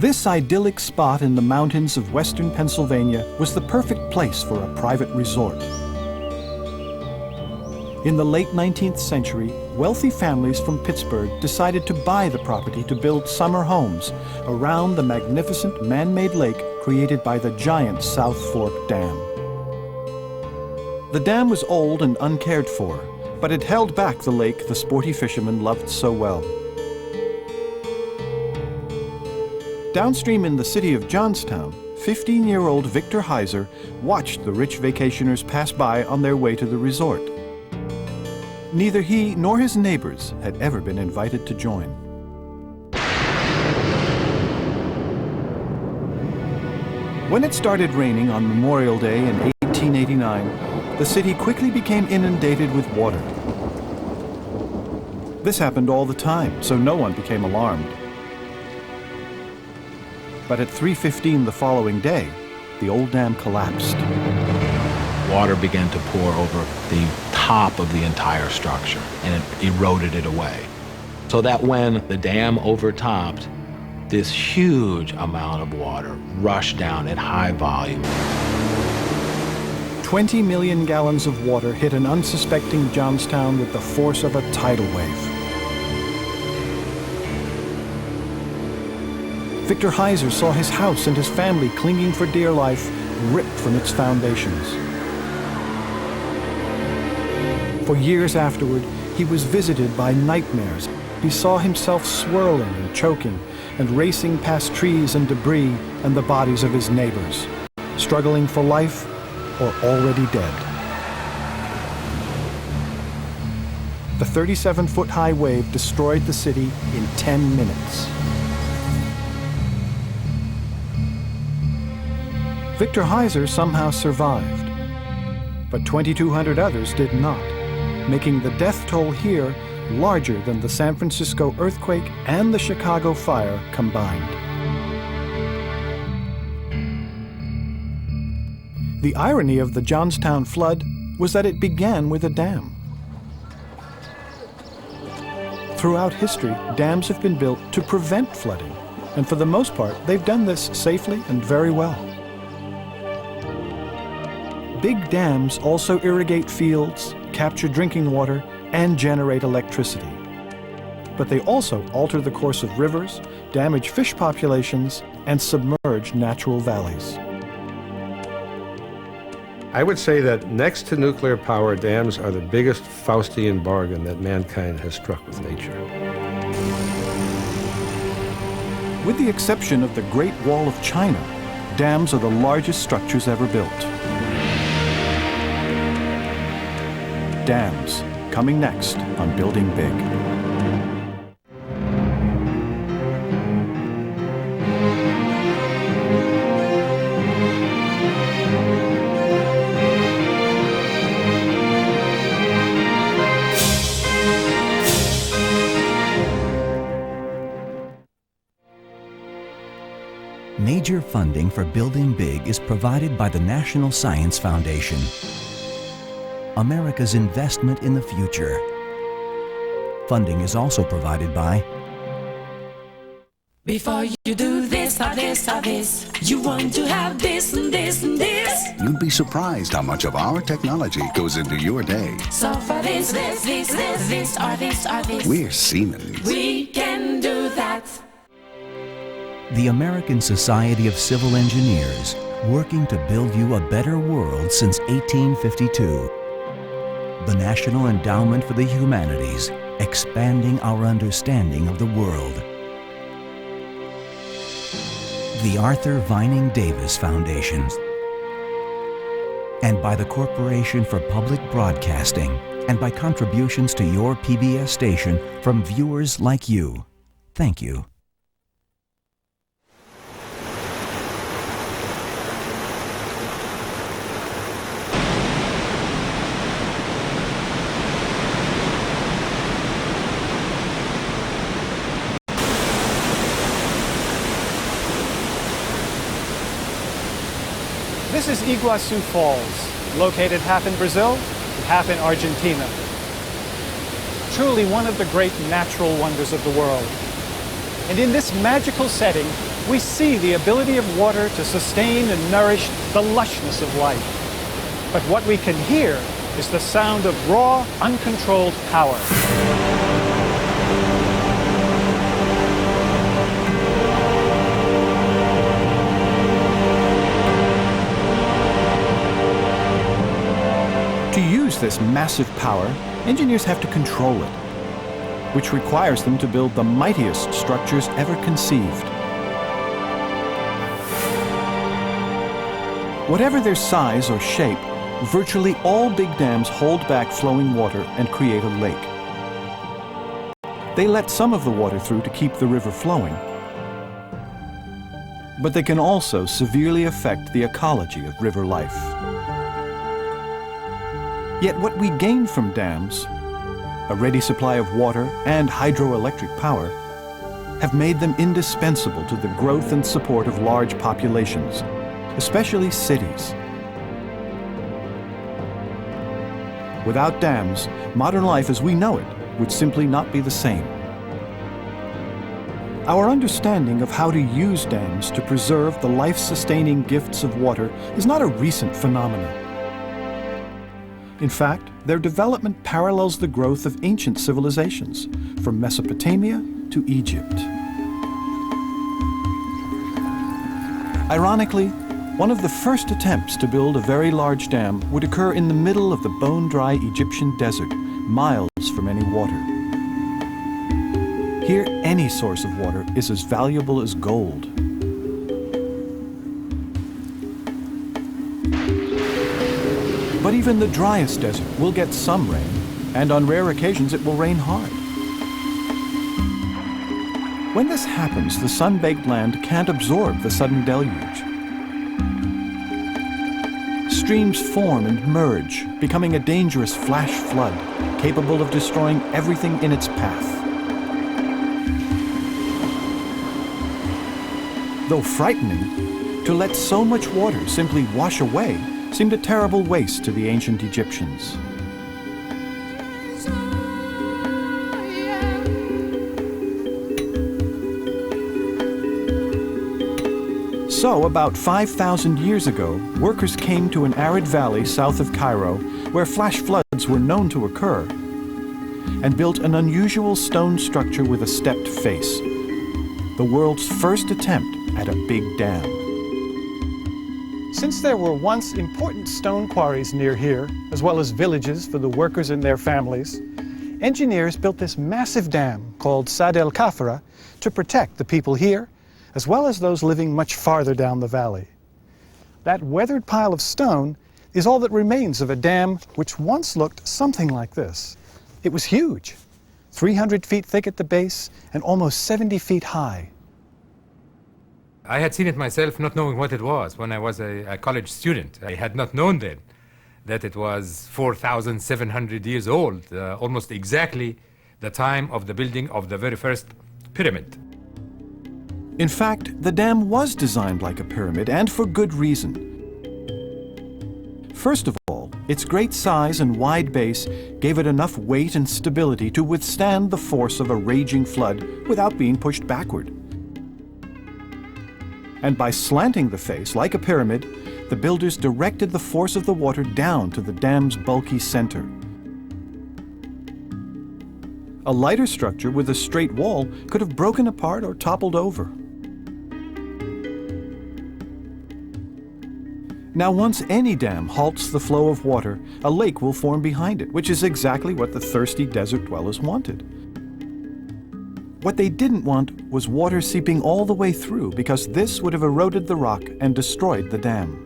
This idyllic spot in the mountains of western Pennsylvania was the perfect place for a private resort. In the late 19th century, wealthy families from Pittsburgh decided to buy the property to build summer homes around the magnificent man-made lake created by the giant South Fork Dam. The dam was old and uncared for, but it held back the lake the sporty fishermen loved so well. Downstream in the city of Johnstown, 15-year-old Victor Heiser watched the rich vacationers pass by on their way to the resort. Neither he nor his neighbors had ever been invited to join. When it started raining on Memorial Day in 1889, the city quickly became inundated with water. This happened all the time, so no one became alarmed. But at 3:15 the following day, the old dam collapsed. Water began to pour over the top of the entire structure, and it eroded it away. So that when the dam overtopped, this huge amount of water rushed down at high volume. 20 million gallons of water hit an unsuspecting Johnstown with the force of a tidal wave. Victor Heiser saw his house and his family clinging for dear life ripped from its foundations. For years afterward, he was visited by nightmares. He saw himself swirling and choking and racing past trees and debris and the bodies of his neighbors, struggling for life or already dead. The 37-foot-high wave destroyed the city in 10 minutes. Victor Heiser somehow survived, but 2,200 others did not, making the death toll here larger than the San Francisco earthquake and the Chicago fire combined. The irony of the Johnstown flood was that it began with a dam. Throughout history, dams have been built to prevent flooding, and for the most part, they've done this safely and very well. Big dams also irrigate fields, capture drinking water, and generate electricity. But they also alter the course of rivers, damage fish populations, and submerge natural valleys. I would say that next to nuclear power, dams are the biggest Faustian bargain that mankind has struck with nature. With the exception of the Great Wall of China, dams are the largest structures ever built. Dams, coming next on Building Big. Major funding for Building Big is provided by the National Science Foundation, America's investment in the future. Funding is also provided by... Before you do this or this or this, you want to have this and this and this. You'd be surprised how much of our technology goes into your day. So for this or this or this. We're Siemens. We can do that. The American Society of Civil Engineers, working to build you a better world since 1852. The National Endowment for the Humanities, expanding our understanding of the world. The Arthur Vining Davis Foundation. And by the Corporation for Public Broadcasting, and by contributions to your PBS station from viewers like you. Thank you. This is Iguazu Falls, located half in Brazil and half in Argentina. Truly one of the great natural wonders of the world. And in this magical setting, we see the ability of water to sustain and nourish the lushness of life. But what we can hear is the sound of raw, uncontrolled power. To use this massive power, engineers have to control it, which requires them to build the mightiest structures ever conceived. Whatever their size or shape, virtually all big dams hold back flowing water and create a lake. They let some of the water through to keep the river flowing, but they can also severely affect the ecology of river life. Yet what we gain from dams, a ready supply of water and hydroelectric power, have made them indispensable to the growth and support of large populations, especially cities. Without dams, modern life as we know it would simply not be the same. Our understanding of how to use dams to preserve the life-sustaining gifts of water is not a recent phenomenon. In fact, their development parallels the growth of ancient civilizations, from Mesopotamia to Egypt. Ironically, one of the first attempts to build a very large dam would occur in the middle of the bone-dry Egyptian desert, miles from any water. Here, any source of water is as valuable as gold. But even the driest desert will get some rain, and on rare occasions it will rain hard. When this happens, the sun-baked land can't absorb the sudden deluge. Streams form and merge, becoming a dangerous flash flood, capable of destroying everything in its path. Though frightening, to let so much water simply wash away seemed a terrible waste to the ancient Egyptians. So, about 5,000 years ago, workers came to an arid valley south of Cairo, where flash floods were known to occur, and built an unusual stone structure with a stepped face, the world's first attempt at a big dam. Since there were once important stone quarries near here, as well as villages for the workers and their families, engineers built this massive dam called Sad el-Kafra to protect the people here, as well as those living much farther down the valley. That weathered pile of stone is all that remains of a dam which once looked something like this. It was huge, 300 feet thick at the base and almost 70 feet high. I had seen it myself, not knowing what it was, when I was a college student. I had not known then that it was 4,700 years old, almost exactly the time of the building of the very first pyramid. In fact, the dam was designed like a pyramid, and for good reason. First of all, its great size and wide base gave it enough weight and stability to withstand the force of a raging flood without being pushed backward. And by slanting the face like a pyramid, the builders directed the force of the water down to the dam's bulky center. A lighter structure with a straight wall could have broken apart or toppled over. Now, once any dam halts the flow of water, a lake will form behind it, which is exactly what the thirsty desert dwellers wanted. What they didn't want was water seeping all the way through, because this would have eroded the rock and destroyed the dam.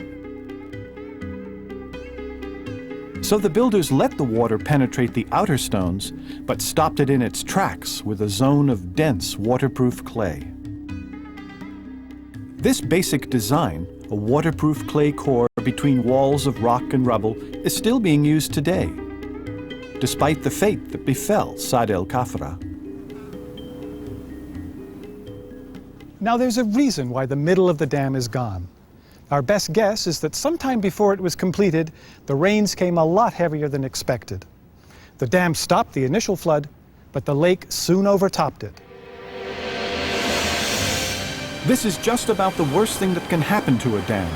So the builders let the water penetrate the outer stones, but stopped it in its tracks with a zone of dense waterproof clay. This basic design, a waterproof clay core between walls of rock and rubble, is still being used today, despite the fate that befell Sad el-Kafra. Now there's a reason why the middle of the dam is gone. Our best guess is that sometime before it was completed, the rains came a lot heavier than expected. The dam stopped the initial flood, but the lake soon overtopped it. This is just about the worst thing that can happen to a dam.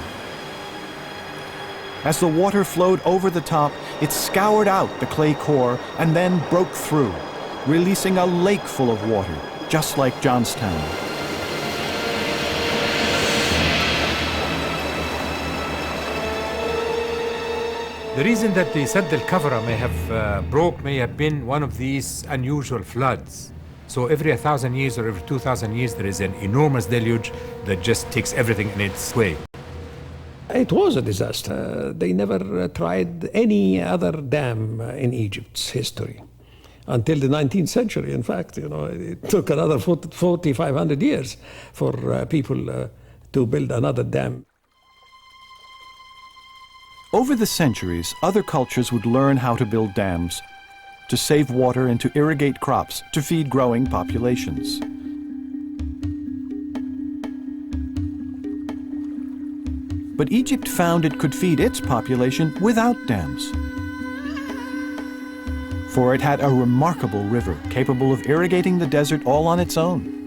As the water flowed over the top, it scoured out the clay core and then broke through, releasing a lake full of water, just like Johnstown. The reason that the Sadd al-Kavra may have been one of these unusual floods. So every 1,000 years or every 2,000 years, there is an enormous deluge that just takes everything in its way. It was a disaster. They never tried any other dam in Egypt's history. Until the 19th century, in fact, it took another 4,500 years for people to build another dam. Over the centuries, other cultures would learn how to build dams, to save water and to irrigate crops to feed growing populations. But Egypt found it could feed its population without dams. For it had a remarkable river capable of irrigating the desert all on its own.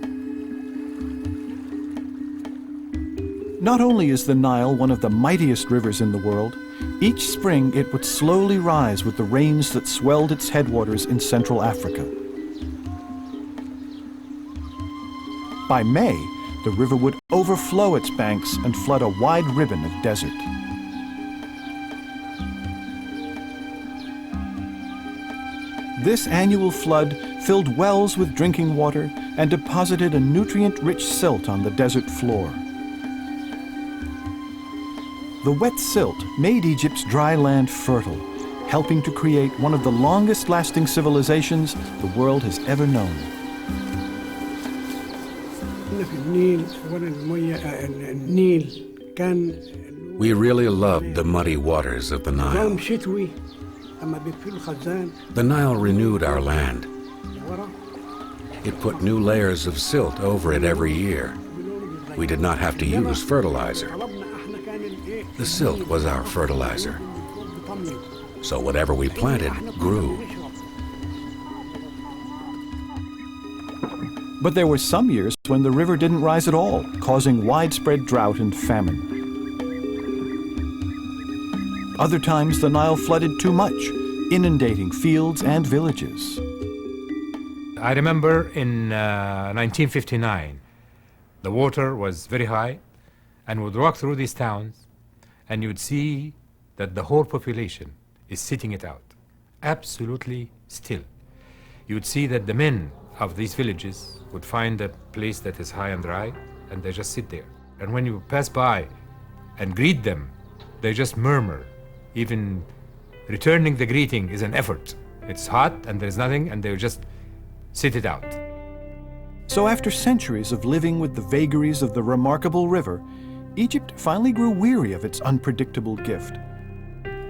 Not only is the Nile one of the mightiest rivers in the world, each spring it would slowly rise with the rains that swelled its headwaters in Central Africa. By May, the river would overflow its banks and flood a wide ribbon of desert. This annual flood filled wells with drinking water and deposited a nutrient-rich silt on the desert floor. The wet silt made Egypt's dry land fertile, helping to create one of the longest-lasting civilizations the world has ever known. We really loved the muddy waters of the Nile. The Nile renewed our land. It put new layers of silt over it every year. We did not have to use fertilizer. The silt was our fertilizer. So whatever we planted grew. But there were some years when the river didn't rise at all, causing widespread drought and famine. Other times the Nile flooded too much, inundating fields and villages. I remember in 1959, the water was very high, and we'd walk through these towns, and you would see that the whole population is sitting it out, absolutely still. You would see that the men of these villages would find a place that is high and dry, and they just sit there. And when you pass by and greet them, they just murmur. Even returning the greeting is an effort. It's hot and there's nothing, and they just sit it out. So after centuries of living with the vagaries of the remarkable river, Egypt finally grew weary of its unpredictable gift.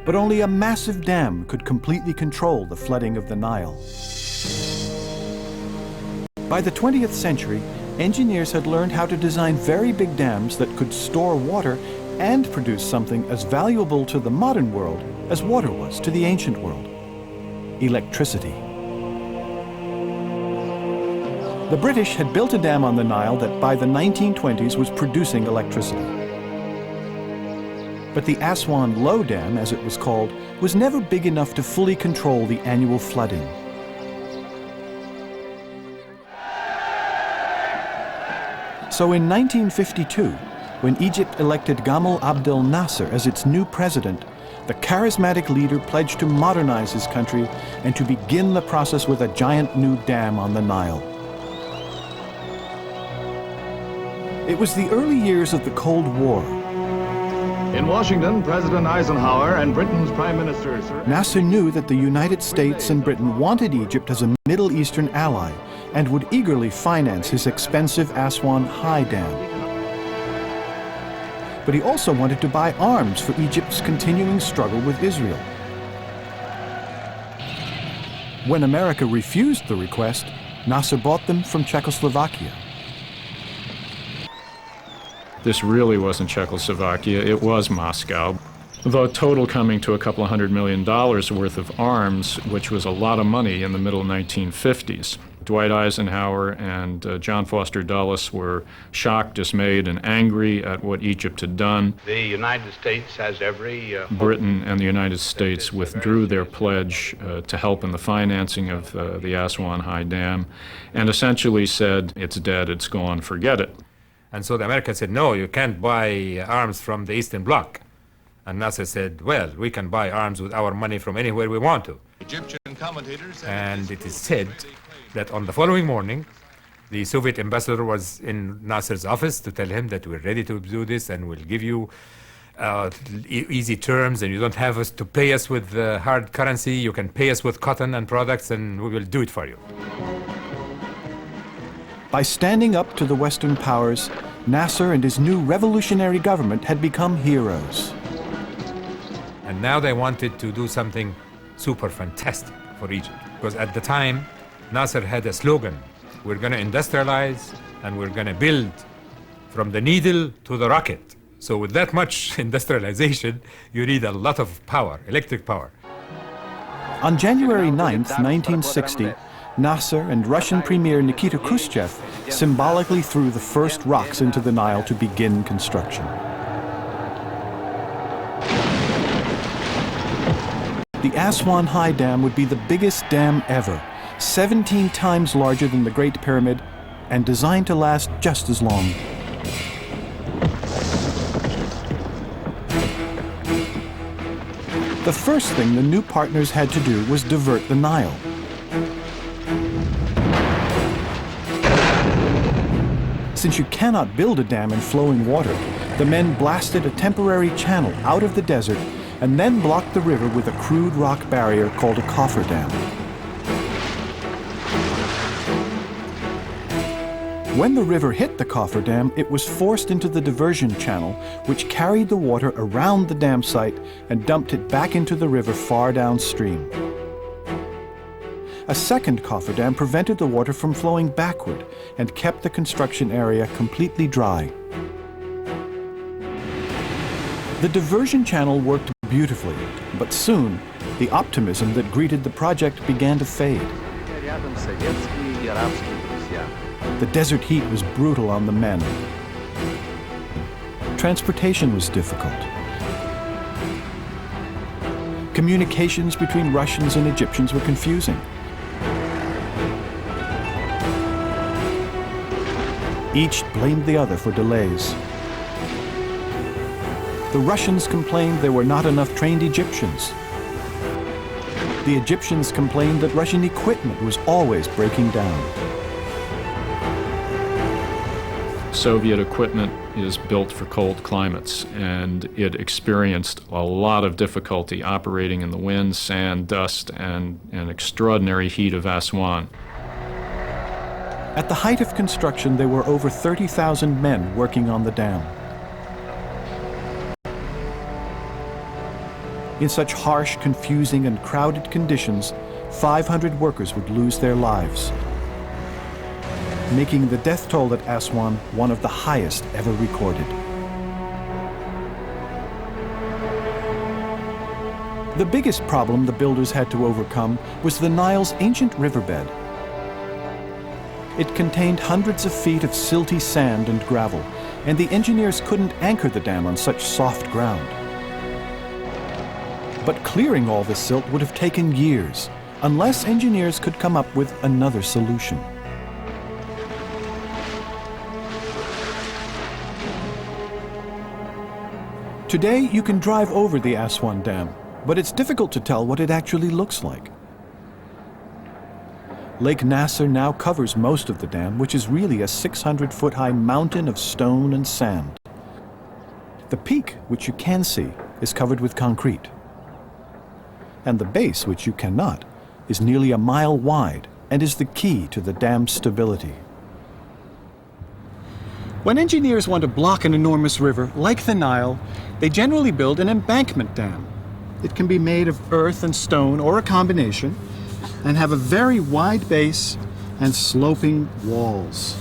But only a massive dam could completely control the flooding of the Nile. By the 20th century, engineers had learned how to design very big dams that could store water and produce something as valuable to the modern world as water was to the ancient world: electricity. The British had built a dam on the Nile that by the 1920s was producing electricity. But the Aswan Low Dam, as it was called, was never big enough to fully control the annual flooding. So in 1952, when Egypt elected Gamal Abdel Nasser as its new president, the charismatic leader pledged to modernize his country and to begin the process with a giant new dam on the Nile. It was the early years of the Cold War. In Washington, President Eisenhower and Britain's Prime Minister Nasser knew that the United States and Britain wanted Egypt as a Middle Eastern ally and would eagerly finance his expensive Aswan High Dam. But he also wanted to buy arms for Egypt's continuing struggle with Israel. When America refused the request, Nasser bought them from Czechoslovakia. This really wasn't Czechoslovakia, it was Moscow. The total coming to a couple of $100 million worth of arms, which was a lot of money in the middle 1950s. Dwight Eisenhower and John Foster Dulles were shocked, dismayed, and angry at what Egypt had done. The United States has every... Britain and the United States withdrew their pledge to help in the financing of the Aswan High Dam and essentially said, it's dead, it's gone, forget it. And so the Americans said, no, you can't buy arms from the Eastern Bloc. And Nasser said, well, we can buy arms with our money from anywhere we want to. Egyptian commentators and it is said that on the following morning, the Soviet ambassador was in Nasser's office to tell him that we're ready to do this and we'll give you easy terms and you don't have to pay us with hard currency. You can pay us with cotton and products and we will do it for you. By standing up to the Western powers, Nasser and his new revolutionary government had become heroes. And now they wanted to do something super fantastic for Egypt. Because at the time, Nasser had a slogan, we're going to industrialize and we're going to build from the needle to the rocket. So with that much industrialization, you need a lot of power, electric power. On January 9th, 1960, Nasser and Russian Premier Nikita Khrushchev symbolically threw the first rocks into the Nile to begin construction. The Aswan High Dam would be the biggest dam ever, 17 times larger than the Great Pyramid, and designed to last just as long. The first thing the new partners had to do was divert the Nile. Since you cannot build a dam in flowing water, the men blasted a temporary channel out of the desert and then blocked the river with a crude rock barrier called a cofferdam. When the river hit the cofferdam, it was forced into the diversion channel, which carried the water around the dam site and dumped it back into the river far downstream. A second cofferdam prevented the water from flowing backward and kept the construction area completely dry. The diversion channel worked beautifully, but soon the optimism that greeted the project began to fade. The desert heat was brutal on the men. Transportation was difficult. Communications between Russians and Egyptians were confusing. Each blamed the other for delays. The Russians complained there were not enough trained Egyptians. The Egyptians complained that Russian equipment was always breaking down. Soviet equipment is built for cold climates, and it experienced a lot of difficulty operating in the wind, sand, dust, and an extraordinary heat of Aswan. At the height of construction, there were over 30,000 men working on the dam. In such harsh, confusing, and crowded conditions, 500 workers would lose their lives, making the death toll at Aswan one of the highest ever recorded. The biggest problem the builders had to overcome was the Nile's ancient riverbed. It contained hundreds of feet of silty sand and gravel, and the engineers couldn't anchor the dam on such soft ground. But clearing all the silt would have taken years, unless engineers could come up with another solution. Today, you can drive over the Aswan Dam, but it's difficult to tell what it actually looks like. Lake Nasser now covers most of the dam, which is really a 600-foot-high mountain of stone and sand. The peak, which you can see, is covered with concrete. And the base, which you cannot, is nearly a mile wide and is the key to the dam's stability. When engineers want to block an enormous river, like the Nile, they generally build an embankment dam. It can be made of earth and stone or a combination, and have a very wide base and sloping walls.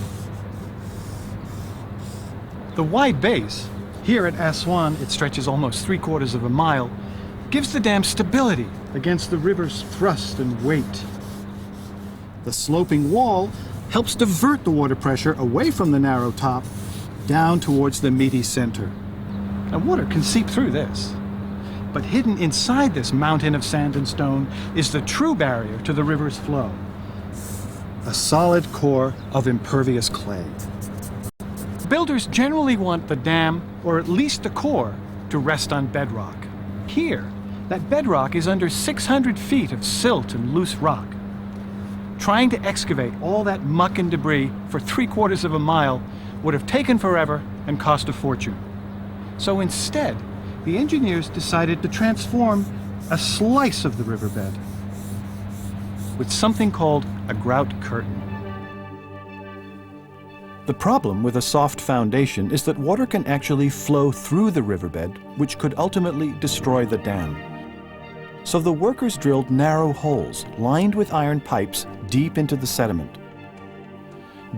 The wide base, here at Aswan, it stretches almost 3/4 of a mile, gives the dam stability against the river's thrust and weight. The sloping wall helps divert the water pressure away from the narrow top down towards the meaty center. And water can seep through this. But hidden inside this mountain of sand and stone is the true barrier to the river's flow. A solid core of impervious clay. Builders generally want the dam, or at least the core, to rest on bedrock. Here, that bedrock is under 600 feet of silt and loose rock. Trying to excavate all that muck and debris for 3/4 of a mile would have taken forever and cost a fortune. So instead, the engineers decided to transform a slice of the riverbed with something called a grout curtain. The problem with a soft foundation is that water can actually flow through the riverbed, which could ultimately destroy the dam. So the workers drilled narrow holes lined with iron pipes deep into the sediment.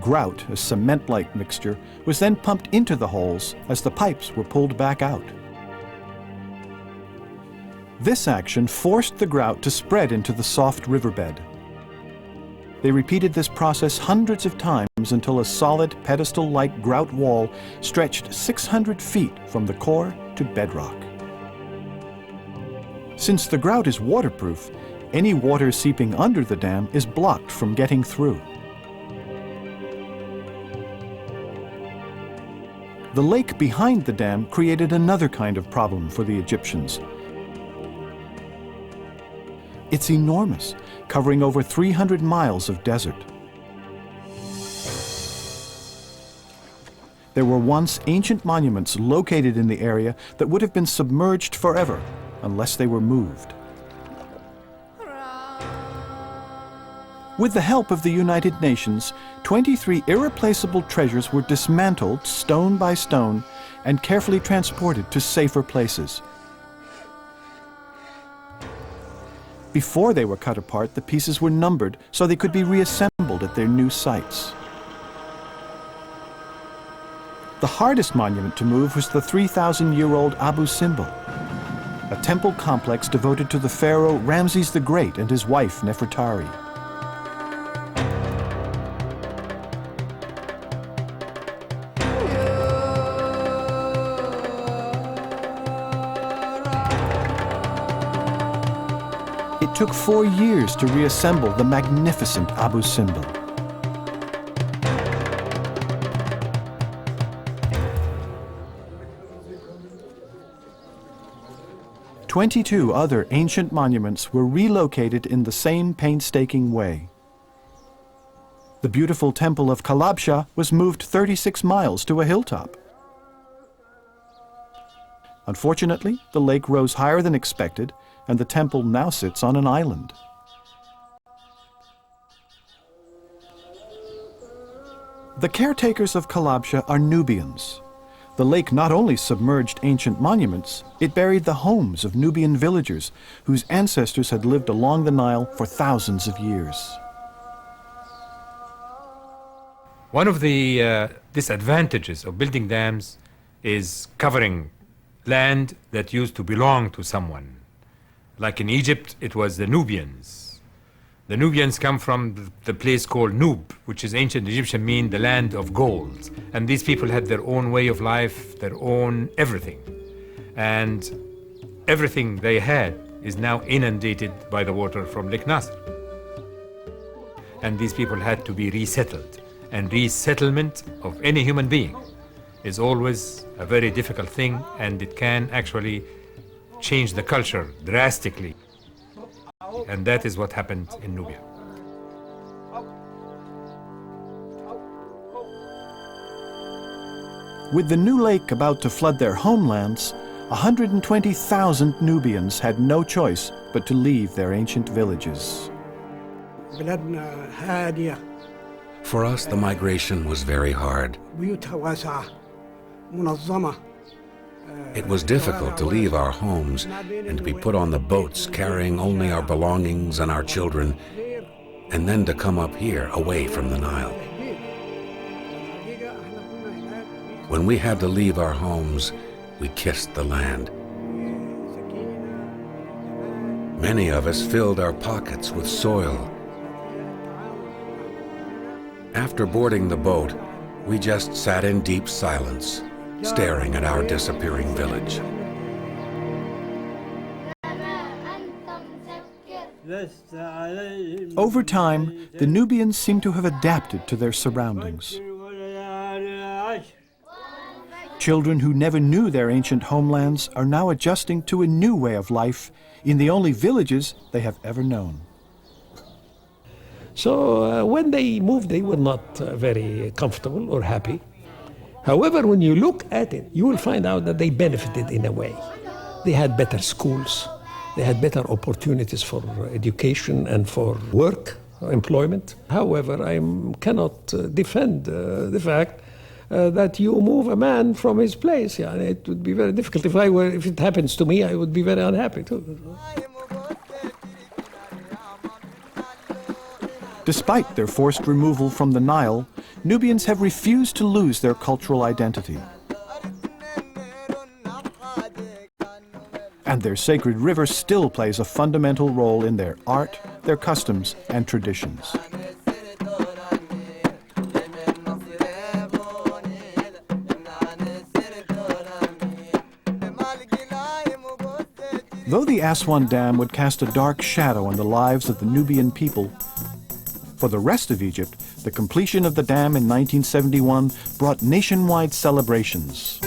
Grout, a cement-like mixture, was then pumped into the holes as the pipes were pulled back out. This action forced the grout to spread into the soft riverbed. They repeated this process hundreds of times until a solid pedestal-like grout wall stretched 600 feet from the core to bedrock. Since the grout is waterproof, any water seeping under the dam is blocked from getting through. The lake behind the dam created another kind of problem for the Egyptians. It's enormous, covering over 300 miles of desert. There were once ancient monuments located in the area that would have been submerged forever unless they were moved. With the help of the United Nations, 23 irreplaceable treasures were dismantled stone by stone and carefully transported to safer places. Before they were cut apart, the pieces were numbered so they could be reassembled at their new sites. The hardest monument to move was the 3,000-year-old Abu Simbel, a temple complex devoted to the pharaoh Ramses the Great and his wife Nefertari. It took 4 years to reassemble the magnificent Abu Simbel. "22 other ancient monuments were relocated in the same painstaking way. The beautiful temple of Kalabsha was moved 36 miles to a hilltop. Unfortunately, the lake rose higher than expected, and the temple now sits on an island. The caretakers of Kalabsha are Nubians. The lake not only submerged ancient monuments, it buried the homes of Nubian villagers whose ancestors had lived along the Nile for thousands of years. One of the disadvantages of building dams is covering land that used to belong to someone. Like in Egypt, it was the Nubians. The Nubians come from the place called Nub, which is ancient Egyptian mean the land of gold. And these people had their own way of life, their own everything. And everything they had is now inundated by the water from Lake Nasser. And these people had to be resettled. And resettlement of any human being is always a very difficult thing, and it can actually change the culture drastically. And that is what happened in Nubia. With the new lake about to flood their homelands, 120,000 Nubians had no choice but to leave their ancient villages. For us, the migration was very hard. It was difficult to leave our homes and to be put on the boats carrying only our belongings and our children, and then to come up here away from the Nile. When we had to leave our homes, we kissed the land. Many of us filled our pockets with soil. After boarding the boat, we just sat in deep silence, staring at our disappearing village. Over time, the Nubians seem to have adapted to their surroundings. Children who never knew their ancient homelands are now adjusting to a new way of life in the only villages they have ever known. So when they moved, they were not very comfortable or happy. However, when you look at it, you will find out that they benefited in a way. They had better schools. They had better opportunities for education and for work, employment. However, I cannot defend the fact that you move a man from his place. Yeah, it would be very difficult. If it happens to me, I would be very unhappy too. Despite their forced removal from the Nile, Nubians have refused to lose their cultural identity. And their sacred river still plays a fundamental role in their art, their customs, and traditions. Though the Aswan Dam would cast a dark shadow on the lives of the Nubian people, for the rest of Egypt, the completion of the dam in 1971 brought nationwide celebrations.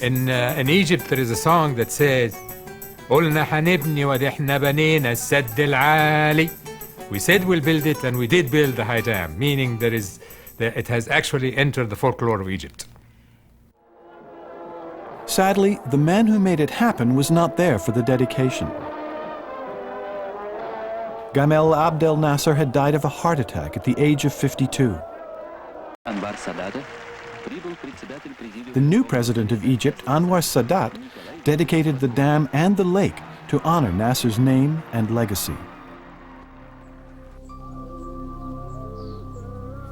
In Egypt, there is a song that says, "قلنا حنبني ودحنا بنينا السد العالي." We said we'll build it, and we did build the high dam, meaning it has actually entered the folklore of Egypt. Sadly, the man who made it happen was not there for the dedication. Gamal Abdel Nasser had died of a heart attack at the age of 52. The new president of Egypt, Anwar Sadat, dedicated the dam and the lake to honor Nasser's name and legacy.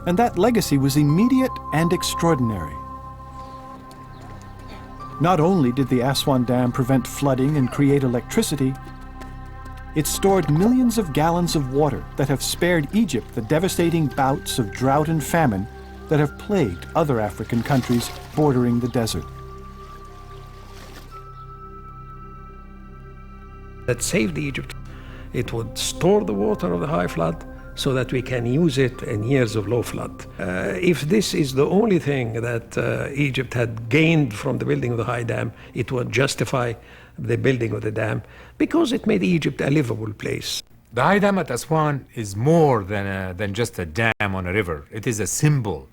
And that legacy was immediate and extraordinary. Not only did the Aswan Dam prevent flooding and create electricity, it stored millions of gallons of water that have spared Egypt the devastating bouts of drought and famine that have plagued other African countries bordering the desert. That saved Egypt. It would store the water of the high flood so that we can use it in years of low flood. If this is the only thing that Egypt had gained from the building of the high dam, it would justify the building of the dam because it made Egypt a livable place. The high dam at Aswan is more than just a dam on a river. It is a symbol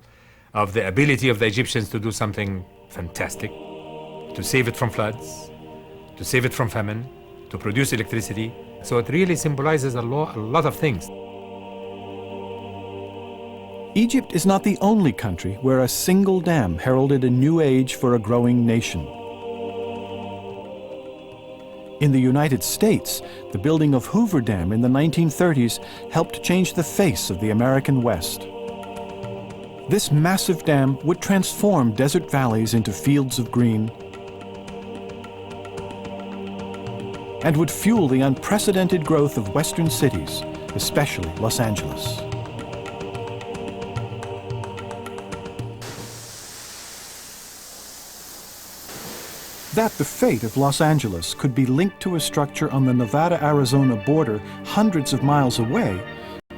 of the ability of the Egyptians to do something fantastic, to save it from floods, to save it from famine, to produce electricity. So it really symbolizes a lot of things. Egypt is not the only country where a single dam heralded a new age for a growing nation. In the United States, the building of Hoover Dam in the 1930s helped change the face of the American West. This massive dam would transform desert valleys into fields of green and would fuel the unprecedented growth of Western cities, especially Los Angeles. That the fate of Los Angeles could be linked to a structure on the Nevada-Arizona border hundreds of miles away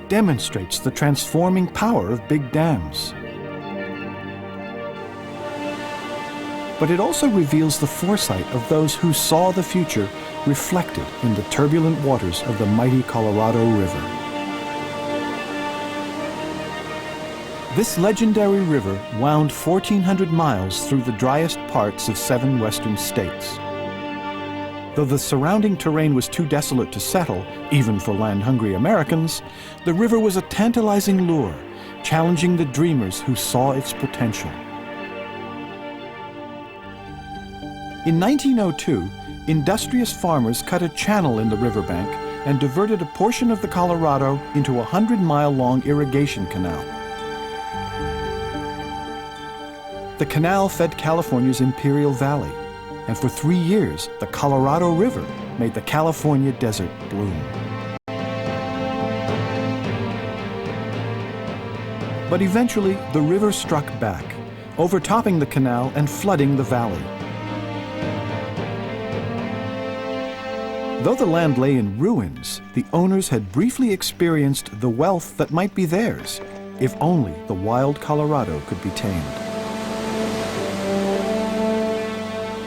demonstrates the transforming power of big dams. But it also reveals the foresight of those who saw the future reflected in the turbulent waters of the mighty Colorado River. This legendary river wound 1,400 miles through the driest parts of 7 western states. Though the surrounding terrain was too desolate to settle, even for land-hungry Americans, the river was a tantalizing lure, challenging the dreamers who saw its potential. In 1902, industrious farmers cut a channel in the riverbank and diverted a portion of the Colorado into a 100-mile-long irrigation canal. The canal fed California's Imperial Valley, and for 3 years, the Colorado River made the California desert bloom. But eventually, the river struck back, overtopping the canal and flooding the valley. Though the land lay in ruins, the owners had briefly experienced the wealth that might be theirs, if only the wild Colorado could be tamed.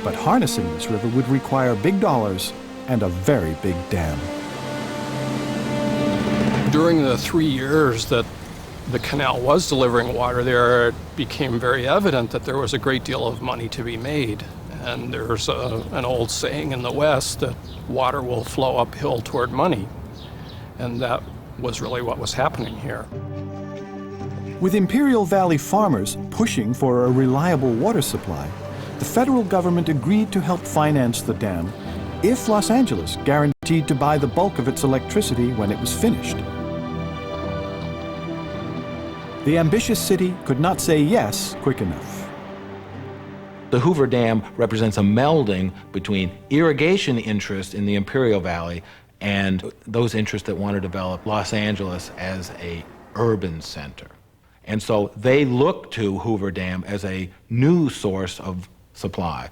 But harnessing this river would require big dollars and a very big dam. During the 3 years that the canal was delivering water there, it became very evident that there was a great deal of money to be made. And there's an old saying in the West that water will flow uphill toward money. And that was really what was happening here. With Imperial Valley farmers pushing for a reliable water supply, the federal government agreed to help finance the dam if Los Angeles guaranteed to buy the bulk of its electricity when it was finished. The ambitious city could not say yes quick enough. The Hoover Dam represents a melding between irrigation interest in the Imperial Valley and those interests that want to develop Los Angeles as an urban center. And so they look to Hoover Dam as a new source of supply.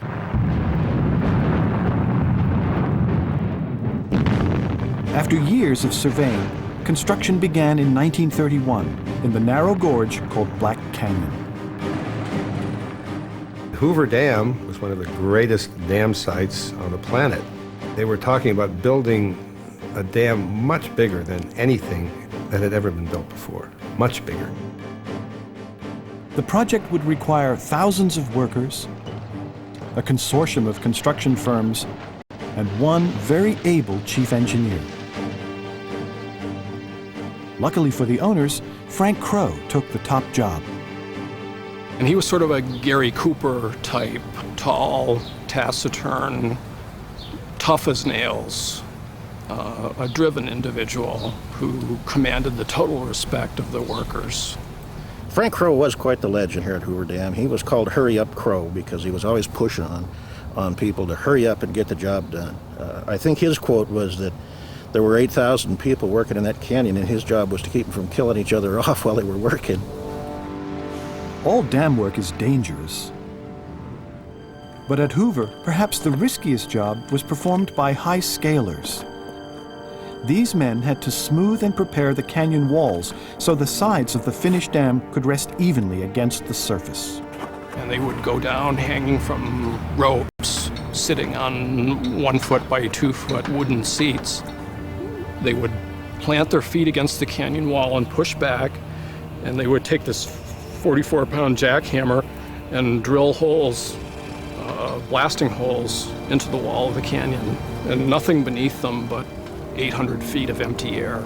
After years of surveying, construction began in 1931 in the narrow gorge called Black Canyon. Hoover Dam was one of the greatest dam sites on the planet. They were talking about building a dam much bigger than anything that had ever been built before, much bigger. The project would require thousands of workers, a consortium of construction firms, and one very able chief engineer. Luckily for the owners, Frank Crowe took the top job. And he was sort of a Gary Cooper type, tall, taciturn, tough as nails, a driven individual who commanded the total respect of the workers. Frank Crowe was quite the legend here at Hoover Dam. He was called Hurry Up Crowe because he was always pushing on people to hurry up and get the job done. I think his quote was that there were 8,000 people working in that canyon, and his job was to keep them from killing each other off while they were working. All dam work is dangerous. But at Hoover, perhaps the riskiest job was performed by high scalers. These men had to smooth and prepare the canyon walls so the sides of the finished dam could rest evenly against the surface. And they would go down hanging from ropes, sitting on 1 foot by 2 foot wooden seats. They would plant their feet against the canyon wall and push back, and they would take this 44-pound jackhammer and drill holes, blasting holes into the wall of the canyon, and nothing beneath them but 800 feet of empty air.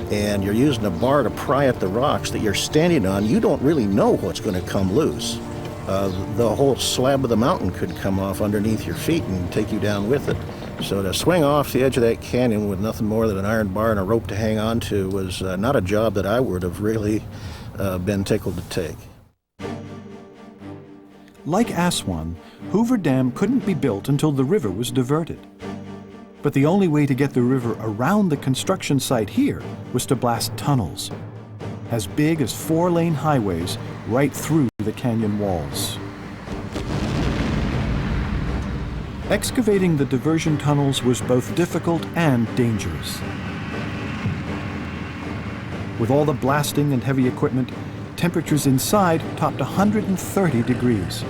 And you're using a bar to pry at the rocks that you're standing on. You don't really know what's going to come loose. The whole slab of the mountain could come off underneath your feet and take you down with it. So to swing off the edge of that canyon with nothing more than an iron bar and a rope to hang on to was not a job that I would have really been tickled to take. Like Aswan, Hoover Dam couldn't be built until the river was diverted. But the only way to get the river around the construction site here was to blast tunnels, as big as 4-lane highways right through the canyon walls. Excavating the diversion tunnels was both difficult and dangerous. With all the blasting and heavy equipment, temperatures inside topped 130 degrees.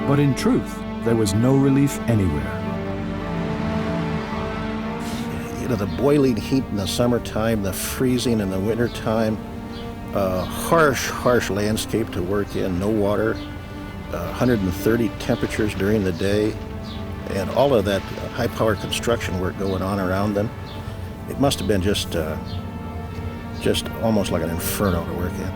But in truth, there was no relief anywhere. You know, the boiling heat in the summertime, the freezing in the wintertime, harsh landscape to work in, no water, 130 temperatures during the day, and all of that high-powered construction work going on around them. It must have been just almost like an inferno to work in.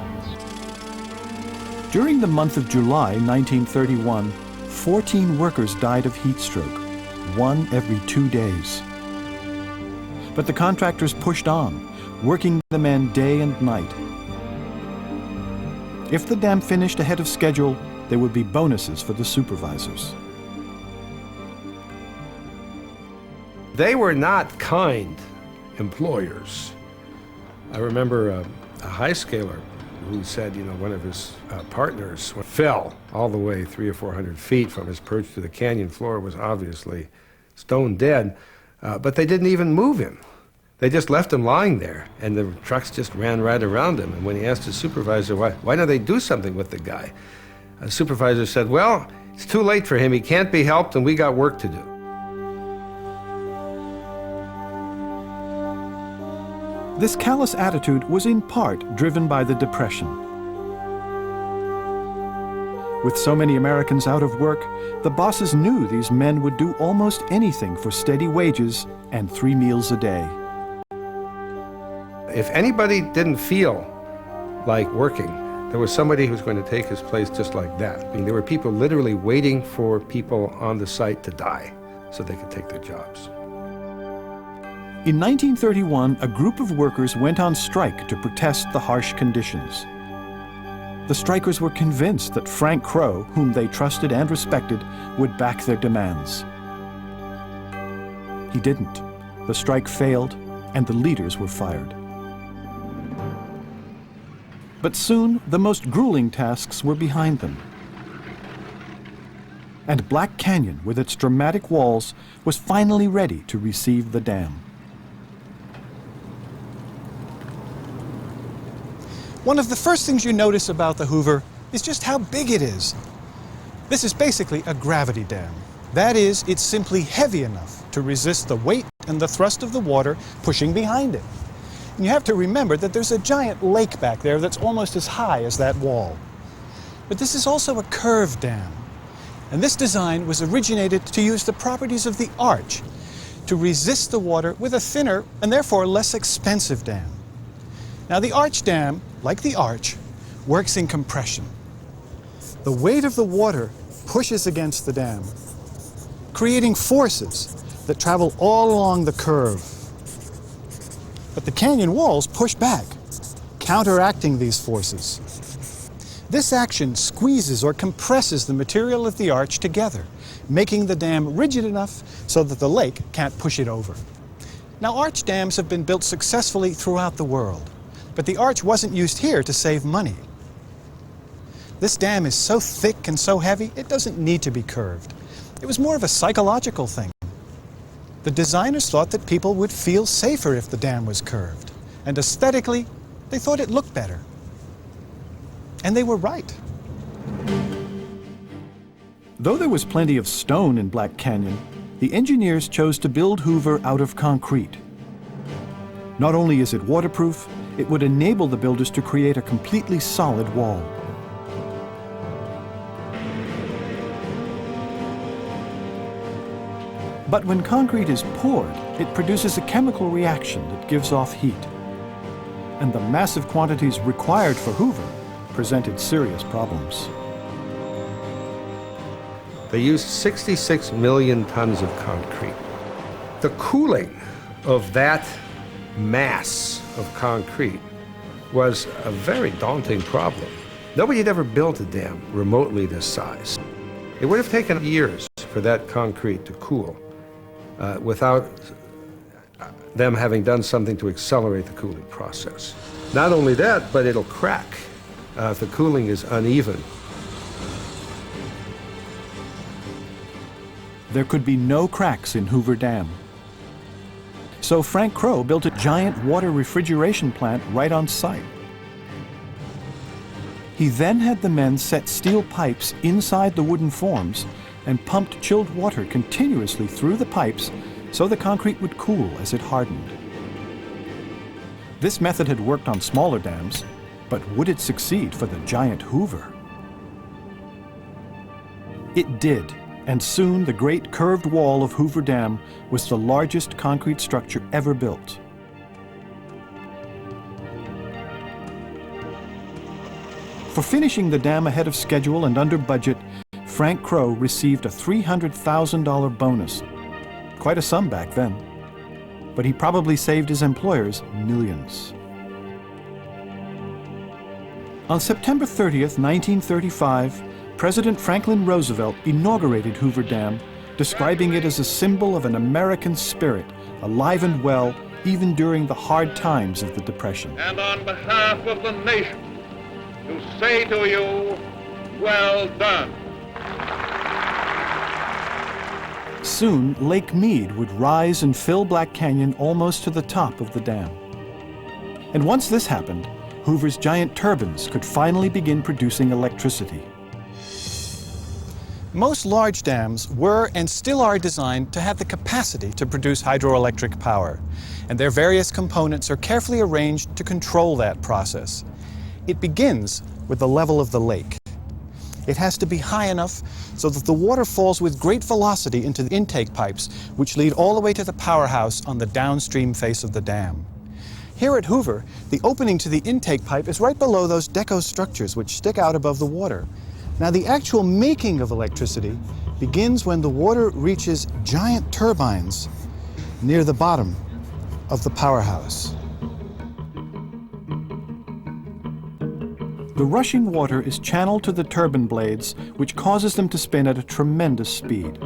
During the month of July 1931, 14 workers died of heat stroke, 1 every 2 days. But the contractors pushed on, working the men day and night. If the dam finished ahead of schedule, there would be bonuses for the supervisors. They were not kind employers. I remember a high scaler who said, one of his partners fell all the way 300 or 400 feet from his perch to the canyon floor, was obviously stone dead, but they didn't even move him. They just left him lying there, and the trucks just ran right around him. And when he asked his supervisor, why don't they do something with the guy? The supervisor said, well, it's too late for him. He can't be helped, and we got work to do. This callous attitude was in part driven by the Depression. With so many Americans out of work, the bosses knew these men would do almost anything for steady wages and 3 meals a day. If anybody didn't feel like working, there was somebody who was going to take his place just like that. I mean, there were people literally waiting for people on the site to die so they could take their jobs. In 1931, a group of workers went on strike to protest the harsh conditions. The strikers were convinced that Frank Crowe, whom they trusted and respected, would back their demands. He didn't. The strike failed, and the leaders were fired. But soon, the most grueling tasks were behind them. And Black Canyon, with its dramatic walls, was finally ready to receive the dam. One of the first things you notice about the Hoover is just how big it is. This is basically a gravity dam. That is, it's simply heavy enough to resist the weight and the thrust of the water pushing behind it. And you have to remember that there's a giant lake back there that's almost as high as that wall. But this is also a curved dam. And this design was originated to use the properties of the arch to resist the water with a thinner and therefore less expensive dam. Now, the arch dam, like the arch, works in compression. The weight of the water pushes against the dam, creating forces that travel all along the curve. But the canyon walls push back, counteracting these forces. This action squeezes or compresses the material of the arch together, making the dam rigid enough so that the lake can't push it over. Now, arch dams have been built successfully throughout the world. But the arch wasn't used here to save money. This dam is so thick and so heavy, it doesn't need to be curved. It was more of a psychological thing. The designers thought that people would feel safer if the dam was curved. And aesthetically, they thought it looked better. And they were right. Though there was plenty of stone in Black Canyon, the engineers chose to build Hoover out of concrete. Not only is it waterproof, it would enable the builders to create a completely solid wall. But when concrete is poured, it produces a chemical reaction that gives off heat. And the massive quantities required for Hoover presented serious problems. They used 66 million tons of concrete. The cooling of that mass of concrete was a very daunting problem. Nobody had ever built a dam remotely this size. It would have taken years for that concrete to cool without them having done something to accelerate the cooling process. Not only that, but it'll crack if the cooling is uneven. There could be no cracks in Hoover Dam. So Frank Crowe built a giant water refrigeration plant right on site. He then had the men set steel pipes inside the wooden forms and pumped chilled water continuously through the pipes so the concrete would cool as it hardened. This method had worked on smaller dams, but would it succeed for the giant Hoover? It did. And soon the great curved wall of Hoover Dam was the largest concrete structure ever built. For finishing the dam ahead of schedule and under budget, Frank Crowe received a $300,000 bonus. Quite a sum back then. But he probably saved his employers millions. On September 30th, 1935, President Franklin Roosevelt inaugurated Hoover Dam, describing it as a symbol of an American spirit, alive and well, even during the hard times of the Depression. And on behalf of the nation, to say to you, well done. Soon, Lake Mead would rise and fill Black Canyon almost to the top of the dam. And once this happened, Hoover's giant turbines could finally begin producing electricity. Most large dams were and still are designed to have the capacity to produce hydroelectric power, and their various components are carefully arranged to control that process. It begins with the level of the lake. It has to be high enough so that the water falls with great velocity into the intake pipes, which lead all the way to the powerhouse on the downstream face of the dam. Here at Hoover, the opening to the intake pipe is right below those deco structures which stick out above the water. Now, the actual making of electricity begins when the water reaches giant turbines near the bottom of the powerhouse. The rushing water is channeled to the turbine blades, which causes them to spin at a tremendous speed.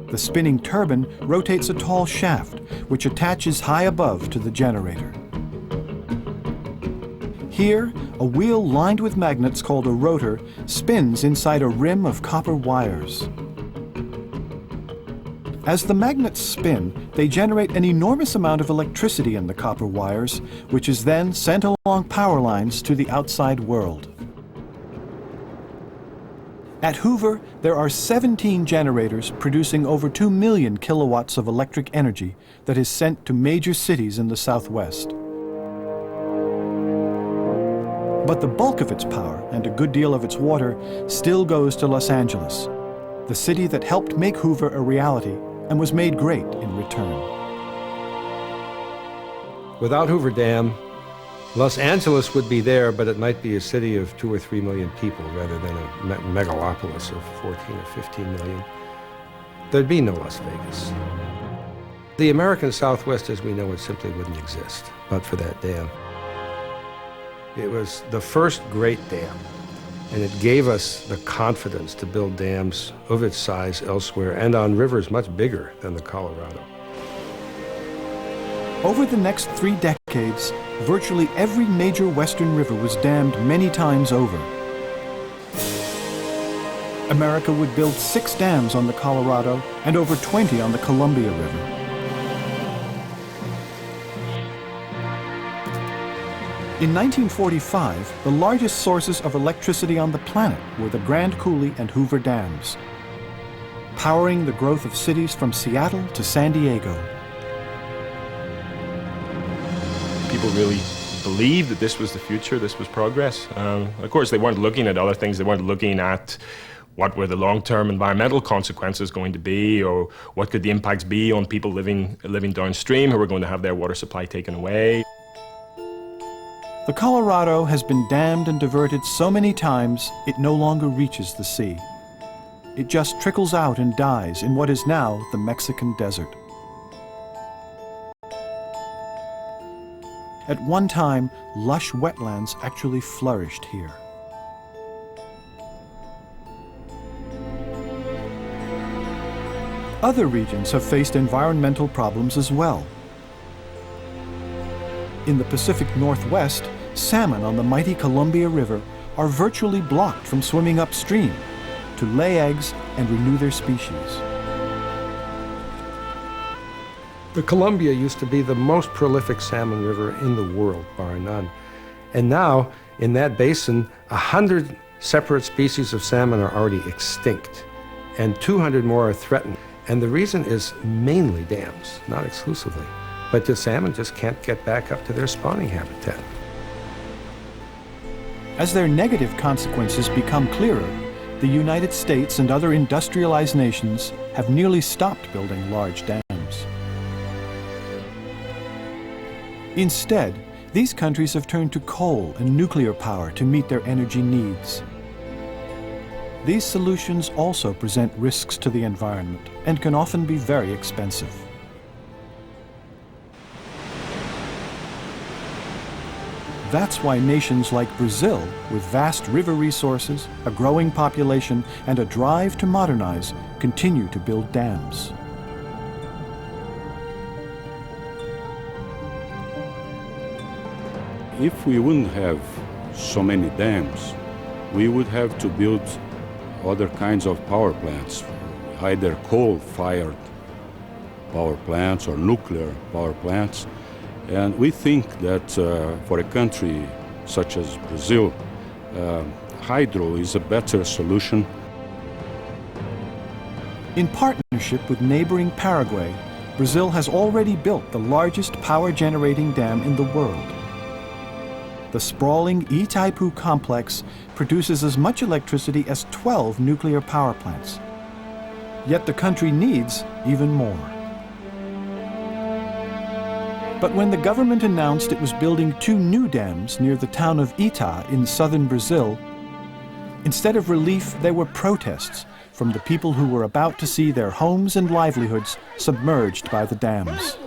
The spinning turbine rotates a tall shaft, which attaches high above to the generator. Here, a wheel lined with magnets called a rotor spins inside a rim of copper wires. As the magnets spin, they generate an enormous amount of electricity in the copper wires, which is then sent along power lines to the outside world. At Hoover, there are 17 generators producing over 2 million kilowatts of electric energy that is sent to major cities in the Southwest. But the bulk of its power and a good deal of its water still goes to Los Angeles, the city that helped make Hoover a reality and was made great in return. Without Hoover Dam, Los Angeles would be there, but it might be a city of 2 or 3 million people rather than a megalopolis of 14 or 15 million. There'd be no Las Vegas. The American Southwest as we know it simply wouldn't exist but for that dam. It was the first great dam, and it gave us the confidence to build dams of its size elsewhere and on rivers much bigger than the Colorado. Over the next 3 decades, virtually every major western river was dammed many times over. America would build 6 dams on the Colorado and over 20 on the Columbia River. In 1945, the largest sources of electricity on the planet were the Grand Coulee and Hoover dams, powering the growth of cities from Seattle to San Diego. People really believed that this was the future, this was progress. Of course, they weren't looking at other things. They weren't looking at what were the long-term environmental consequences going to be, or what could the impacts be on people living downstream who were going to have their water supply taken away. The Colorado has been dammed and diverted so many times it no longer reaches the sea. It just trickles out and dies in what is now the Mexican desert. At one time, lush wetlands actually flourished here. Other regions have faced environmental problems as well. In the Pacific Northwest, salmon on the mighty Columbia River are virtually blocked from swimming upstream to lay eggs and renew their species. The Columbia used to be the most prolific salmon river in the world, bar none. And now, in that basin, 100 separate species of salmon are already extinct, and 200 more are threatened. And the reason is mainly dams, not exclusively. But the salmon just can't get back up to their spawning habitat. As their negative consequences become clearer, the United States and other industrialized nations have nearly stopped building large dams. Instead, these countries have turned to coal and nuclear power to meet their energy needs. These solutions also present risks to the environment and can often be very expensive. That's why nations like Brazil, with vast river resources, a growing population, and a drive to modernize, continue to build dams. If we wouldn't have so many dams, we would have to build other kinds of power plants, either coal-fired power plants or nuclear power plants. And we think that for a country such as Brazil, hydro is a better solution. In partnership with neighboring Paraguay, Brazil has already built the largest power-generating dam in the world. The sprawling Itaipu complex produces as much electricity as 12 nuclear power plants. Yet the country needs even more. But when the government announced it was building 2 new dams near the town of Ita in southern Brazil, instead of relief, there were protests from the people who were about to see their homes and livelihoods submerged by the dams.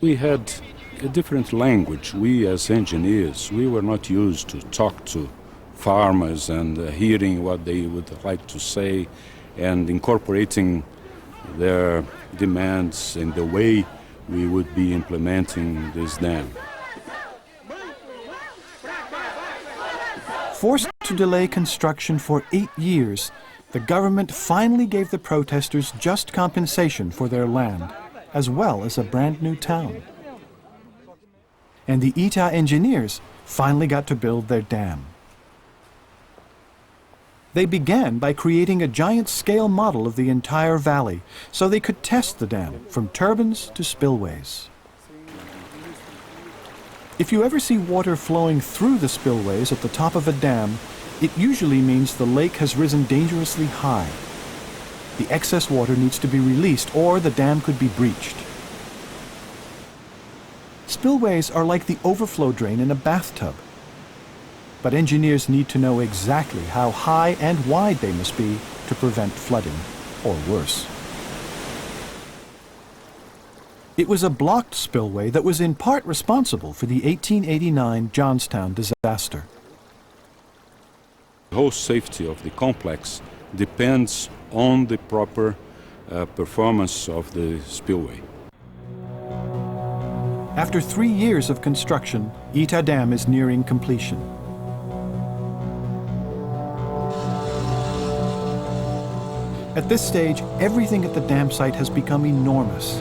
We had a different language. We as engineers, we were not used to talk to farmers and hearing what they would like to say and incorporating their demands in the way we would be implementing this dam. Forced to delay construction for 8 years, the government finally gave the protesters just compensation for their land, as well as a brand new town. And the Ita engineers finally got to build their dam. They began by creating a giant-scale model of the entire valley so they could test the dam from turbines to spillways. If you ever see water flowing through the spillways at the top of a dam, it usually means the lake has risen dangerously high. The excess water needs to be released or the dam could be breached. Spillways are like the overflow drain in a bathtub. But engineers need to know exactly how high and wide they must be to prevent flooding, or worse. It was a blocked spillway that was in part responsible for the 1889 Johnstown disaster. The whole safety of the complex depends on the proper performance of the spillway. After 3 years of construction, Ita Dam is nearing completion. At this stage, everything at the dam site has become enormous.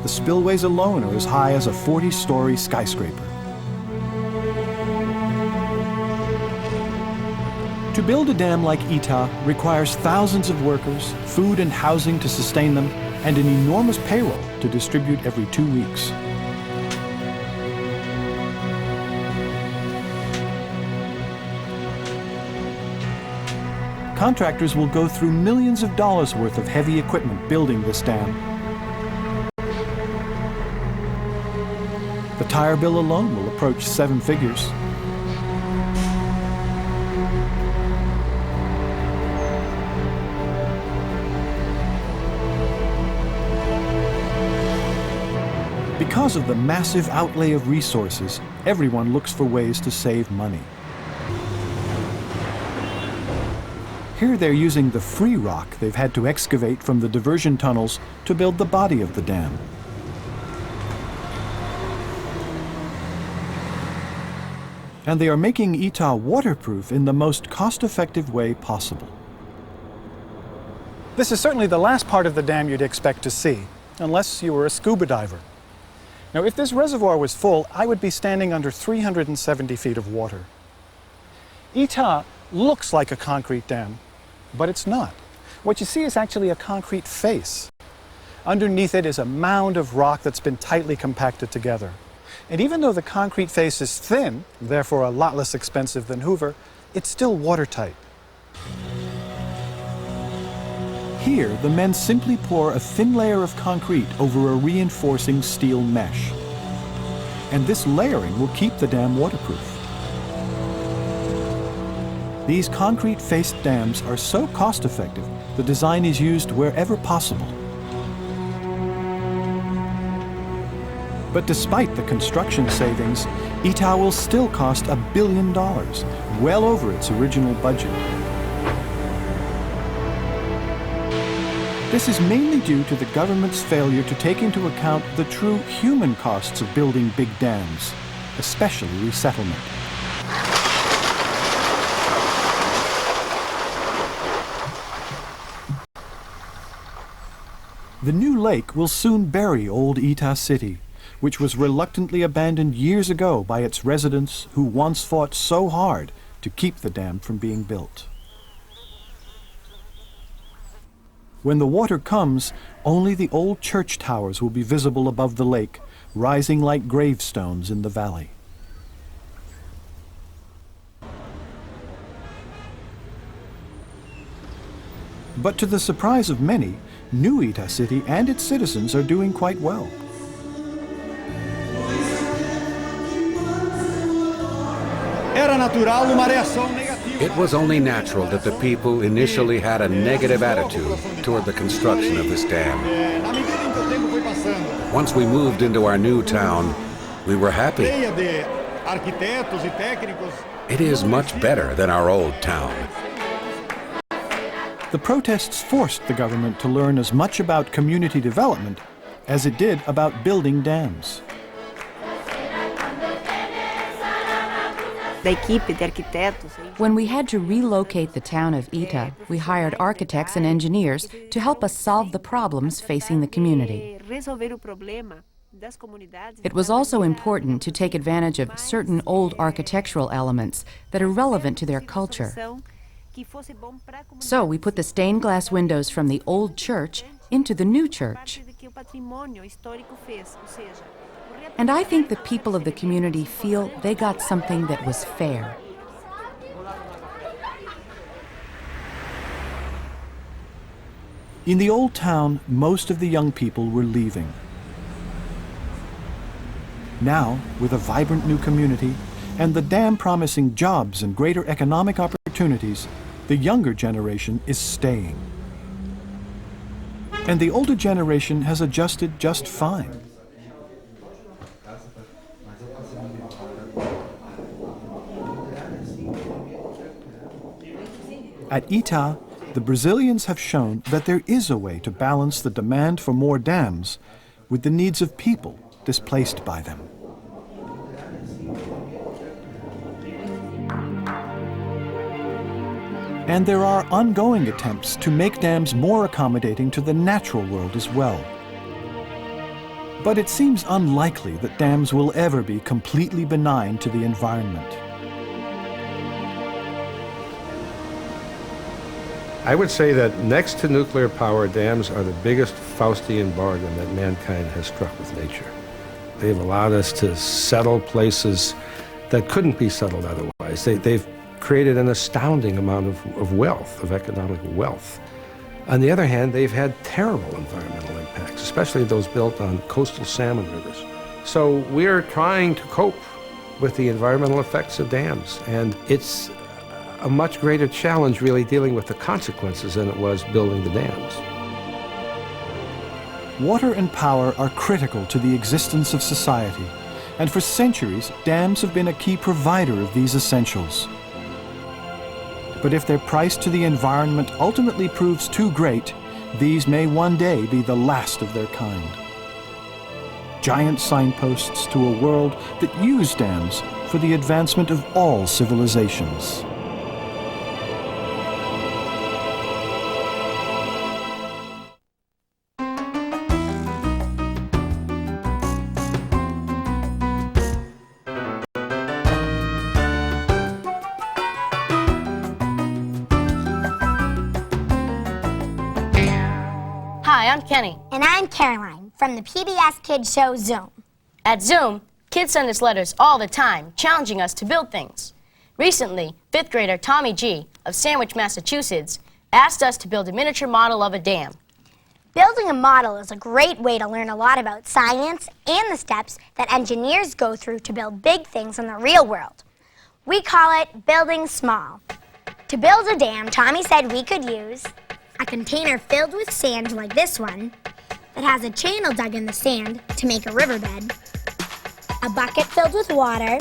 The spillways alone are as high as a 40-story skyscraper. To build a dam like Ita requires thousands of workers, food and housing to sustain them, and an enormous payroll to distribute every 2 weeks. Contractors will go through millions of dollars worth of heavy equipment building this dam. The tire bill alone will approach 7 figures. Because of the massive outlay of resources, everyone looks for ways to save money. Here they're using the free rock they've had to excavate from the diversion tunnels to build the body of the dam. And they are making Ita waterproof in the most cost-effective way possible. This is certainly the last part of the dam you'd expect to see, unless you were a scuba diver. Now, if this reservoir was full, I would be standing under 370 feet of water. Ita looks like a concrete dam, but it's not. What you see is actually a concrete face. Underneath it is a mound of rock that's been tightly compacted together. And even though the concrete face is thin, therefore a lot less expensive than Hoover, it's still watertight. Here, the men simply pour a thin layer of concrete over a reinforcing steel mesh. And this layering will keep the dam waterproof. These concrete-faced dams are so cost-effective, the design is used wherever possible. But despite the construction savings, Ita will still cost $1 billion, well over its original budget. This is mainly due to the government's failure to take into account the true human costs of building big dams, especially resettlement. The new lake will soon bury old Etah City, which was reluctantly abandoned years ago by its residents who once fought so hard to keep the dam from being built. When the water comes, only the old church towers will be visible above the lake, rising like gravestones in the valley. But to the surprise of many, New Etah City and its citizens are doing quite well. It was only natural that the people initially had a negative attitude toward the construction of this dam. Once we moved into our new town, we were happy. It is much better than our old town. The protests forced the government to learn as much about community development as it did about building dams. When we had to relocate the town of Etah, we hired architects and engineers to help us solve the problems facing the community. It was also important to take advantage of certain old architectural elements that are relevant to their culture. So we put the stained glass windows from the old church into the new church. And I think the people of the community feel they got something that was fair. In the old town, most of the young people were leaving. Now, with a vibrant new community and the dam promising jobs and greater economic opportunities, the younger generation is staying. And the older generation has adjusted just fine. At Etah, the Brazilians have shown that there is a way to balance the demand for more dams with the needs of people displaced by them. And there are ongoing attempts to make dams more accommodating to the natural world as well. But it seems unlikely that dams will ever be completely benign to the environment. I would say that next to nuclear power, dams are the biggest Faustian bargain that mankind has struck with nature. They've allowed us to settle places that couldn't be settled otherwise. They've created an astounding amount of wealth, of economic wealth. On the other hand, they've had terrible environmental impacts, especially those built on coastal salmon rivers. So we're trying to cope with the environmental effects of dams, and it's a much greater challenge really dealing with the consequences than it was building the dams. Water and power are critical to the existence of society, and for centuries, dams have been a key provider of these essentials. But if their price to the environment ultimately proves too great, these may one day be the last of their kind. Giant signposts to a world that use dams for the advancement of all civilizations. Hi, I'm Kenny. And I'm Caroline from the PBS Kids show Zoom. At Zoom, kids send us letters all the time, challenging us to build things. Recently, 5th grader Tommy G. of Sandwich, Massachusetts, asked us to build a miniature model of a dam. Building a model is a great way to learn a lot about science and the steps that engineers go through to build big things in the real world. We call it building small. To build a dam, Tommy said we could use a container filled with sand like this one that has a channel dug in the sand to make a riverbed, a bucket filled with water,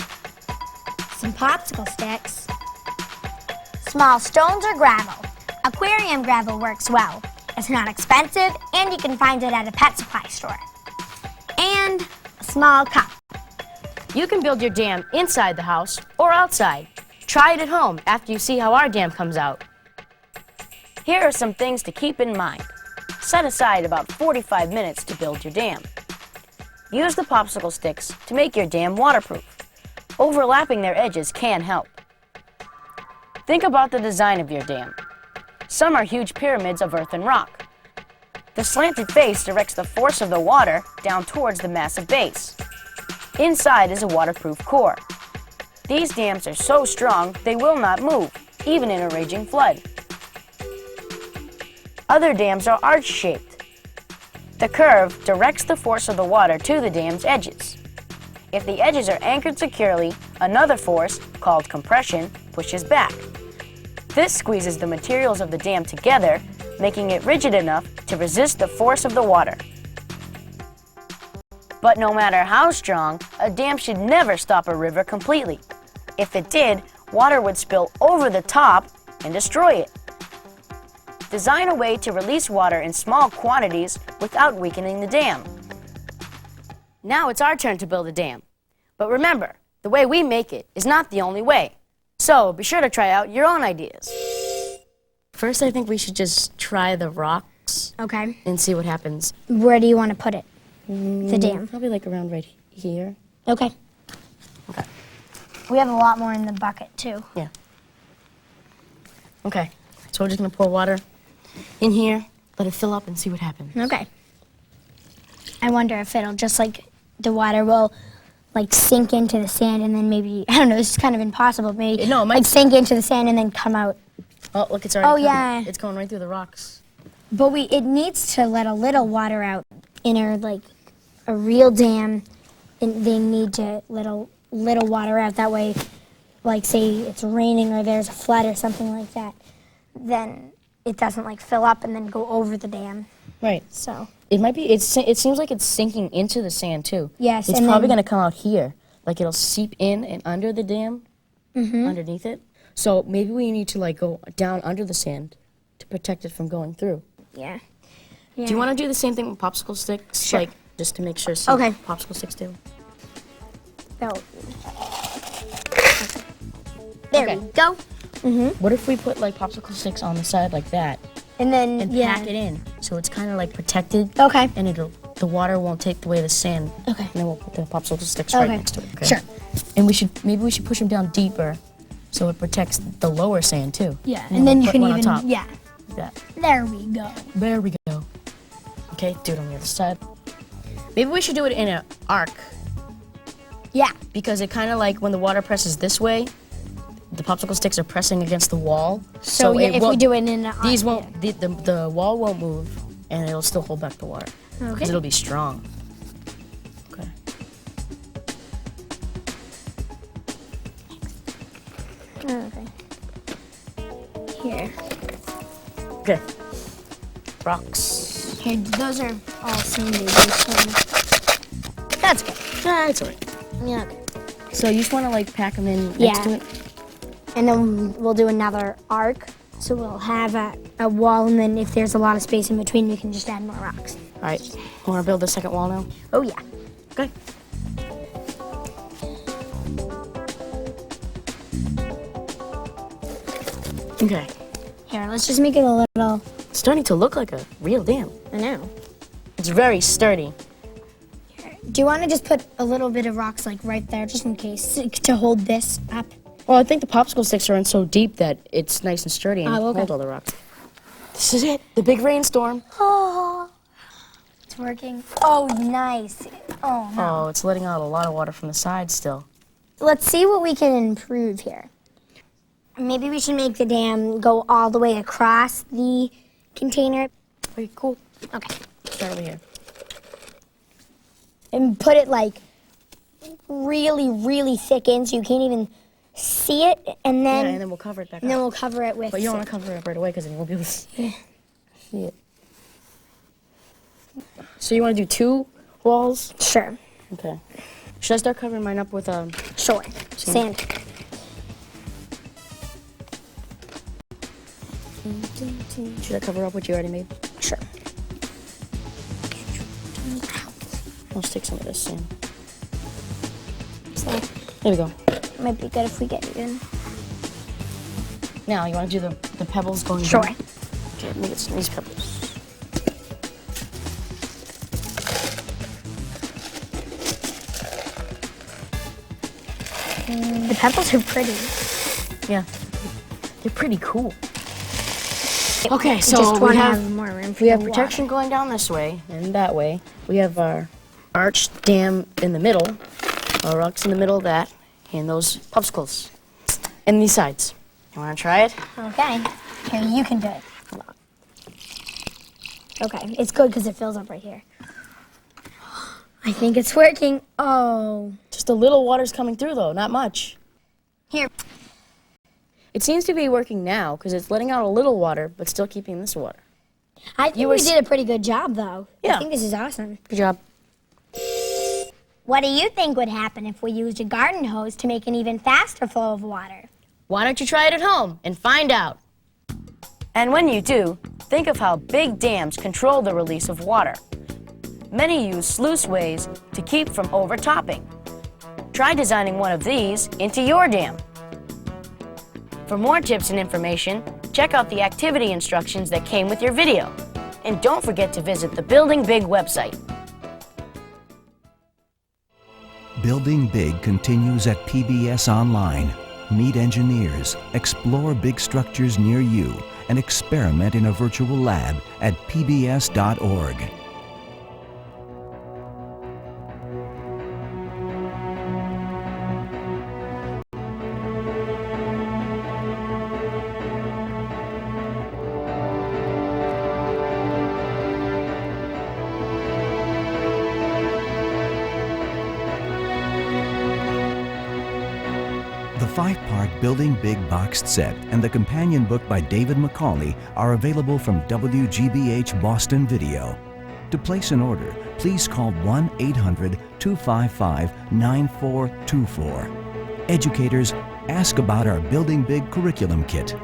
some popsicle sticks, small stones or gravel. Aquarium gravel works well, It's not expensive, and you can find it at a pet supply store. And a small cup. You can build your dam inside the house or outside. Try it at home after you see how our dam comes out. Here are some things to keep in mind. Set aside about 45 minutes to build your dam. Use the popsicle sticks to make your dam waterproof. Overlapping their edges can help. Think about the design of your dam. Some are huge pyramids of earth and rock. The slanted face directs the force of the water down towards the massive base. Inside is a waterproof core. These dams are so strong they will not move, even in a raging flood. Other dams are arch-shaped. The curve directs the force of the water to the dam's edges. If the edges are anchored securely, another force, called compression, pushes back. This squeezes the materials of the dam together, making it rigid enough to resist the force of the water. But no matter how strong, a dam should never stop a river completely. If it did, water would spill over the top and destroy it. Design a way to release water in small quantities without weakening the dam. Now it's our turn to build a dam. But remember, the way we make it is not the only way. So be sure to try out your own ideas. First, I think we should just try the rocks. Okay. And see what happens. Where do you want to put it? The dam? Probably like around right here. Okay. Okay. We have a lot more in the bucket, too. Yeah. Okay. So we're just going to pour water in here, let it fill up, and see what happens. Okay. I wonder if it'll just, like, the water will, like, sink into the sand and then maybe, I don't know, this is kind of impossible. Maybe, no, it might like, sink into the sand and then come out. Oh, look, it's already Oh, coming. yeah. It's going right through the rocks. But it needs to let a little water out in a real dam. And they need to let a little water out. That way, like, say it's raining or there's a flood or something like that, then it doesn't, like, fill up and then go over the dam. Right. So. It might be, it seems like it's sinking into the sand, too. Yes. It's probably going to come out here. Like, it'll seep in and under the dam, underneath it. So maybe we need to, like, go down under the sand to protect it from going through. Yeah. Do you want to do the same thing with popsicle sticks? Sure. Like, just to make sure Okay. popsicle sticks do? There we go. What if we put, like, popsicle sticks on the side like that? And then, pack it in, so it's kind of like protected. Okay. And the water won't take away the sand. Okay. And then we'll put the popsicle sticks right next to it. Okay. Sure. And maybe we should push them down deeper, so it protects the lower sand too. Yeah. And then you put can one even, on top. yeah. Like that. There we go. There we go. Okay, do it on the other side. Maybe we should do it in an arc. Yeah. Because it kind of like when the water presses this way, the popsicle sticks are pressing against the wall. So yeah, if we do it in an arc. These won't, the wall won't move, and it'll still hold back the water. Okay. Because it'll be strong. Okay. Okay. Here. Okay. Rocks. Here, those are all sandy. That's good. That's all right. Yeah. Okay. So you just want to like pack them in next to it? And then we'll do another arc. So we'll have a wall, and then if there's a lot of space in between, we can just add more rocks. All right. You want to build the second wall now? Oh, yeah. Okay. Okay. Here, let's just make it a little... It's starting to look like a real dam. I know. It's very sturdy. Do you want to just put a little bit of rocks, like, right there, just in case, to hold this up? Well, I think the popsicle sticks are in so deep that it's nice and sturdy and okay. hold all the rocks. This is it, the big rainstorm. Oh, it's working. Oh, nice. Oh, no. Oh, it's letting out a lot of water from the side still. Let's see what we can improve here. Maybe we should make the dam go all the way across the container. Okay, cool. Okay. Start over here. And put it, like, really, really thick in so you can't even see it, and then... Yeah, and then we'll cover it back up. And then we'll cover it with... But you don't want to cover it up right away because then you won't be able to see it. So you want to do 2 walls? Sure. Okay. Should I start covering mine up with Sure. Sand. Should I cover up what you already made? Sure. I'll stick some of this in. So, There we go. might be good if we get it in. Now, you want to do the pebbles going Sure. down? Okay, let me get some of these pebbles. The pebbles are pretty. Yeah, they're pretty cool. Okay, Okay, so so just we want to have, have more room for we have the protection going down this way and that way. We have our arched dam in the middle, our rocks in the middle of that, and those popsicles in these sides. You want to try it? Okay. Here, you can do it. Okay, it's good because it fills up right here. I think it's working. Oh. Just a little water's coming through, though, not much. Here. It seems to be working now because it's letting out a little water, but still keeping this water. I think we did a pretty good job, though. Yeah. I think this is awesome. Good job. What do you think would happen if we used a garden hose to make an even faster flow of water? Why don't you try it at home and find out? And when you do, think of how big dams control the release of water. Many use sluiceways to keep from overtopping. Try designing one of these into your dam. For more tips and information, check out the activity instructions that came with your video. And don't forget to visit the Building Big website. Building Big continues at PBS Online. Meet engineers, explore big structures near you, and experiment in a virtual lab at pbs.org. The 5-part Building Big boxed set and the companion book by David McCully are available from WGBH Boston Video. To place an order, please call 1-800-255-9424. Educators, ask about our Building Big curriculum kit.